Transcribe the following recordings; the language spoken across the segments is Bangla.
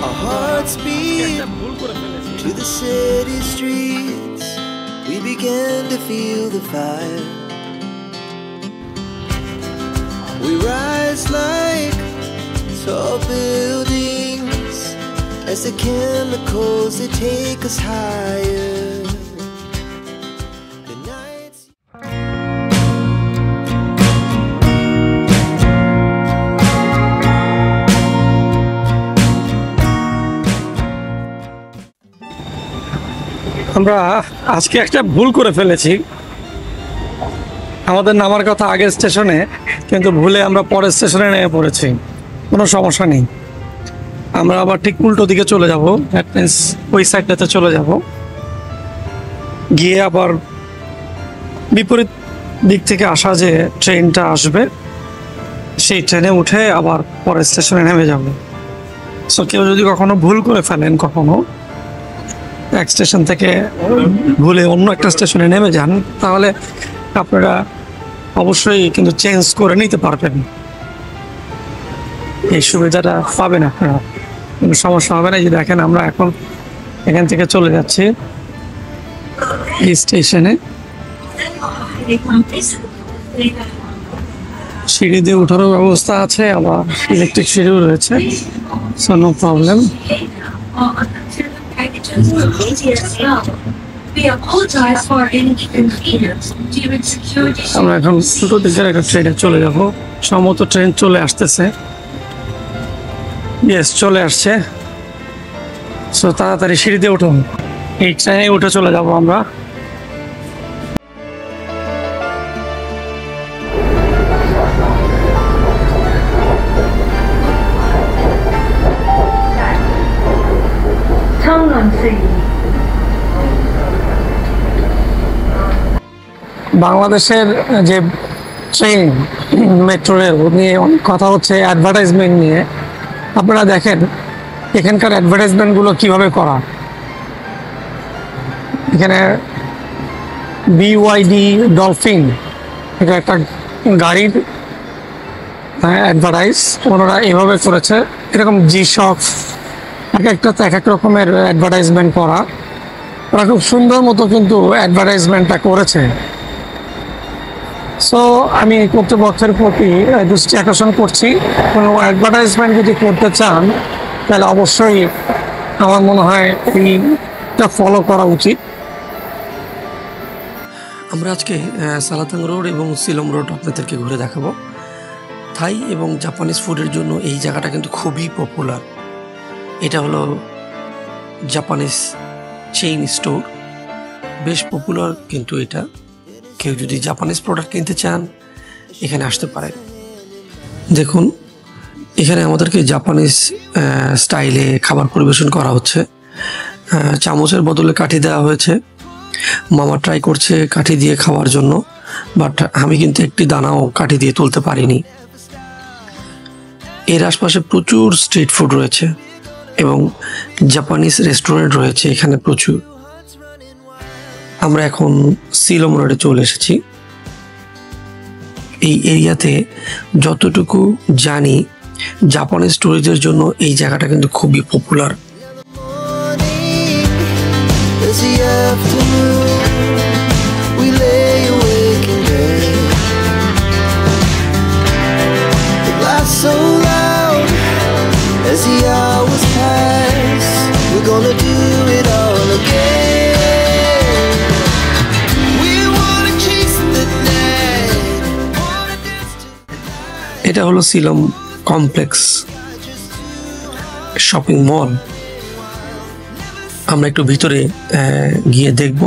Our hearts beat to the city streets. We began to feel the fire. We rise like tall buildings as the chemicals they take us higher. The nights আমরা আজকে একটা ভুল করে ফেলেছি। আমাদের নামার কথা আগের স্টেশনে, কিন্তু ভুলে আমরা পরের স্টেশনে নেমে পড়েছি। কোনো সমস্যা নেই, আমরা আবার ঠিক উল্টো দিকে চলে যাব, দ্যাট মিনস ওই সাইডটাতে চলে যাব, গিয়ে আবার বিপরীত দিক থেকে আসা যে ট্রেনটা আসবে সেই ট্রেনে উঠে আবার পরের স্টেশনে নেমে যাব। সো কেউ যদি কখনো ভুল করে ফেলেন, কখনো এক স্টেশন থেকে ভুলে অন্য একটা স্টেশনে নেমে যান, তাহলে আপনারা অবশ্যই কিন্তু চেঞ্জ করে নিতে পারবেন। এই সুবিধাটা পাবেন আপনারা, কোনো সমস্যা হবে না। যে দেখেন আমরা এখন এখান থেকে চলে যাচ্ছি এই স্টেশনে, সিঁড়ি দিয়ে ওঠারও ব্যবস্থা আছে, আবার ইলেকট্রিক সিঁড়িও রয়েছে, সো নো প্রবলেম। আমরা এখন দুটো দিকের একটা ট্রেনে চলে যাব, সম্ভবত ট্রেন চলে আসতেছে। ইয়েস, চলে আসছে। সো তাড়াতাড়ি সিঁড়ি দিয়ে উঠুন, এই ট্রেনে উঠে চলে যাব আমরা। বাংলাদেশের যে ট্রেন, মেট্রো রেল নিয়ে অনেক কথা হচ্ছে, অ্যাডভার্টাইজমেন্ট নিয়ে। আপনারা দেখেন এখানকার অ্যাডভার্টাইজমেন্টগুলো কিভাবে করা। এখানে BYD ডলফিন, এটা একটা গাড়ির অ্যাডভার্টাইজ, ওনারা এভাবে করেছে। এরকম G-Shock, এক একটাতে এক এক রকমের অ্যাডভার্টাইজমেন্ট করা। ওরা খুব সুন্দর মতো কিন্তু অ্যাডভার্টাইজমেন্টটা করেছে। সো আমি কর্তৃপক্ষের প্রতি দৃষ্টি আকর্ষণ করছি, কোনো অ্যাডভার্টাইজমেন্ট যদি করতে চান তাহলে অবশ্যই আমার মনে হয় এইটা ফলো করা উচিত। আমরা আজকে সালাতাং রোড এবং সিলম রোড আপনাদেরকে ঘুরে দেখাবো। থাই এবং জাপানিজ ফুডের জন্য এই জায়গাটা কিন্তু খুবই পপুলার। এটা হলো জাপানিজ চেইন স্টোর, বেশ পপুলার কিন্তু এটা। কেউ যদি জাপানিজ প্রোডাক্ট কিনতে চান এখানে আসতে পারেন। দেখুন এখানে আমাদেরকে জাপানিজ স্টাইলে খাবার পরিবেশন করা হচ্ছে। চামচের বদলে কাঠি দেওয়া হয়েছে। মামা ট্রাই করছে কাঠি দিয়ে খাওয়ার জন্য, বাট আমি কিন্তু একটি দানাও কাঠি দিয়ে তুলতে পারিনি। এর আশপাশে প্রচুর স্ট্রিট ফুড রয়েছে এবং জাপানিজ রেস্টুরেন্ট রয়েছে এখানে প্রচুর। আমরা এখন সিলম রোডে চলে এসেছি। এই এরিয়াতে যতটুকু জানি জাপানিজ ট্যুরিস্টদের জন্য এই জায়গাটা কিন্তু খুবই পপুলার। এটা হলো সিলম কমপ্লেক্স শপিং মল। আমরা একটু ভিতরে গিয়ে দেখব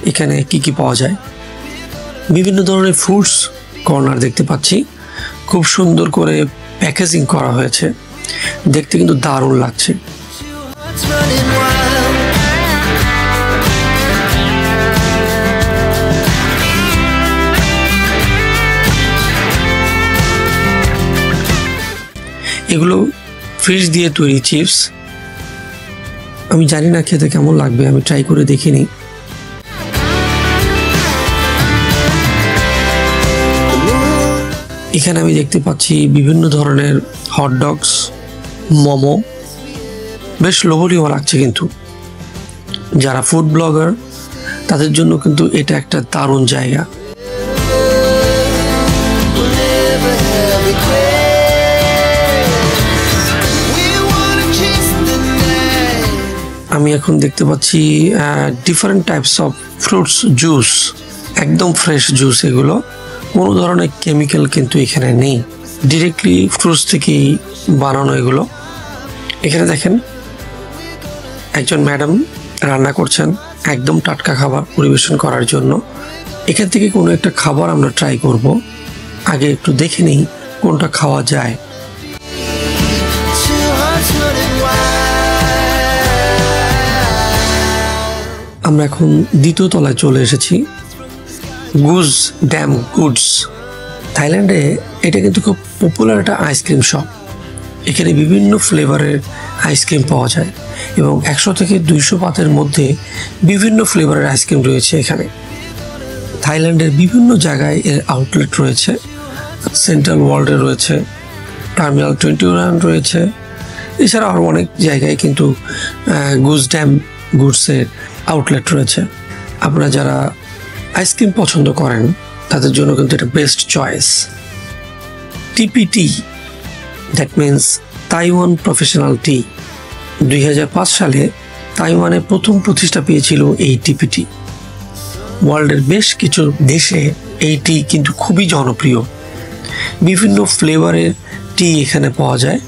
এখানে কি কি পাওয়া যায়। বিভিন্ন ধরনের ফ্রুটস কর্নার দেখতে পাচ্ছি, খুব সুন্দর করে প্যাকেজিং করা হয়েছে, দেখতে কিন্তু দারুণ লাগছে। এগুলো ফিশ দিয়ে তৈরি চিপস। আমি জানি না খেতে কেমন লাগবে, আমি ট্রাই করে দেখিনি। এখানে আমি দেখতে পাচ্ছি বিভিন্ন ধরনের হটডগস, মোমো, বেশ লোভনীয় লাগছে, কিন্তু যারা ফুড ব্লগার তাদের জন্য কিন্তু এটা একটা দারুণ জায়গা। আমি এখন দেখতে পাচ্ছি different types of fruits juice, একদম ফ্রেশ জুস। এগুলো কোনো ধরনের কেমিক্যাল কিন্তু এখানে নেই, ডিরেক্টলি ফ্রুটস থেকেই বানানো এগুলো। এখানে দেখেন একজন ম্যাডাম রান্না করছেন একদম টাটকা খাবার পরিবেশন করার জন্য। এখান থেকে কোনো একটা খাবার আমরা ট্রাই করব, আগে একটু দেখে নিই কোনটা খাওয়া যায়। আমরা এখন দ্বিতীয় তলায় চলে এসেছি, গুজ ড্যাম গুডস। থাইল্যান্ডে এটা কিন্তু খুব পপুলার একটা আইসক্রিম শপ। এখানে বিভিন্ন ফ্লেভারের আইসক্রিম পাওয়া যায় এবং 100 থেকে 200 বাতের মধ্যে বিভিন্ন ফ্লেভারের আইসক্রিম রয়েছে এখানে। থাইল্যান্ডের বিভিন্ন জায়গায় এর আউটলেট রয়েছে, সেন্ট্রাল ওয়ার্ল্ডে রয়েছে, টার্মিনাল 21 রয়েছে, এছাড়া আরও অনেক জায়গায় কিন্তু গুজ ড্যাম গুডসের আউটলেট রয়েছে। আপনারা যারা আইসক্রিম পছন্দ করেন তাদের জন্য কিন্তু এটা best choice. TPT, that means Taiwan professional টি। 2005 সালে তাইওয়ানে প্রথম প্রতিষ্ঠা পেয়েছিল এই টিপিটি। ওয়ার্ল্ডের বেশ কিছু দেশে এই টি কিন্তু খুবই জনপ্রিয়। বিভিন্ন ফ্লেভারের টি এখানে পাওয়া যায়।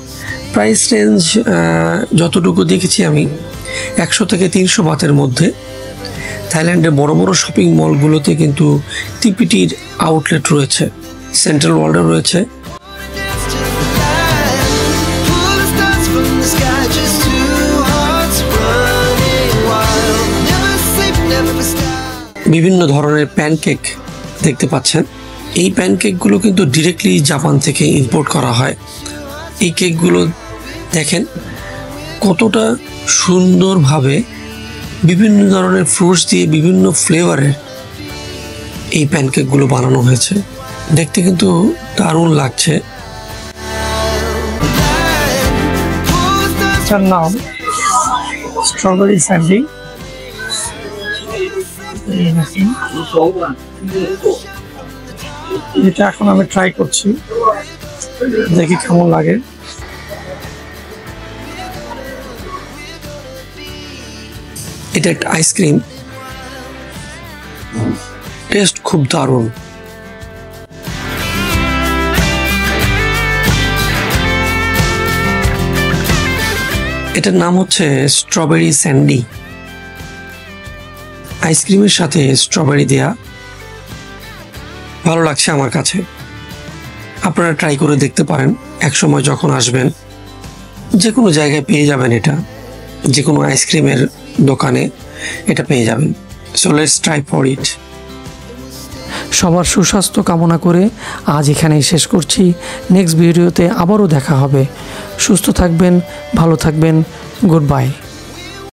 প্রাইস রেঞ্জ যতটুকু দেখেছি আমি 100 থেকে 300 বাতের মধ্যে। থাইল্যান্ডের বড় বড় শপিং মলগুলোতে কিন্তু টিপিটির আউটলেট রয়েছে, সেন্ট্রাল ওয়ার্ল্ডে রয়েছে। বিভিন্ন ধরনের প্যানকেক দেখতে পাচ্ছেন। এই প্যানকেকগুলো কিন্তু ডিরেক্টলি জাপান থেকে ইম্পোর্ট করা হয়। এই কেকগুলো দেখেন কতটা সুন্দরভাবে বিভিন্ন ধরনের ফ্রুটস দিয়ে বিভিন্ন ফ্লেভারের এই প্যানকেকগুলো বানানো হয়েছে, দেখতে কিন্তু দারুণ লাগছে। এটার নাম স্ট্রবেরি স্যান্ডি। এটা এখন আমি ট্রাই করছি, দেখি কেমন লাগে। এটা একটা আইসক্রিম, টেস্ট খুব দারুণ। এটার নাম হচ্ছে স্ট্রবেরি স্যান্ডি। আইসক্রিমের সাথে স্ট্রবেরি দেয়া, ভালো লাগছে আমার কাছে। আপনারা ট্রাই করে দেখতে পারেন, একসময় যখন আসবেন যে কোনো জায়গায় পেয়ে যাবেন। এটা যে কোনো আইসক্রিমের দোকানে এটা পেয়ে যাবেন। So let's try for it. সবার সুস্বাস্থ্য কামনা করে আজ এখানেই শেষ করছি। নেক্সট ভিডিওতে আবারও দেখা হবে। সুস্থ থাকবেন, ভালো থাকবেন। Good bye.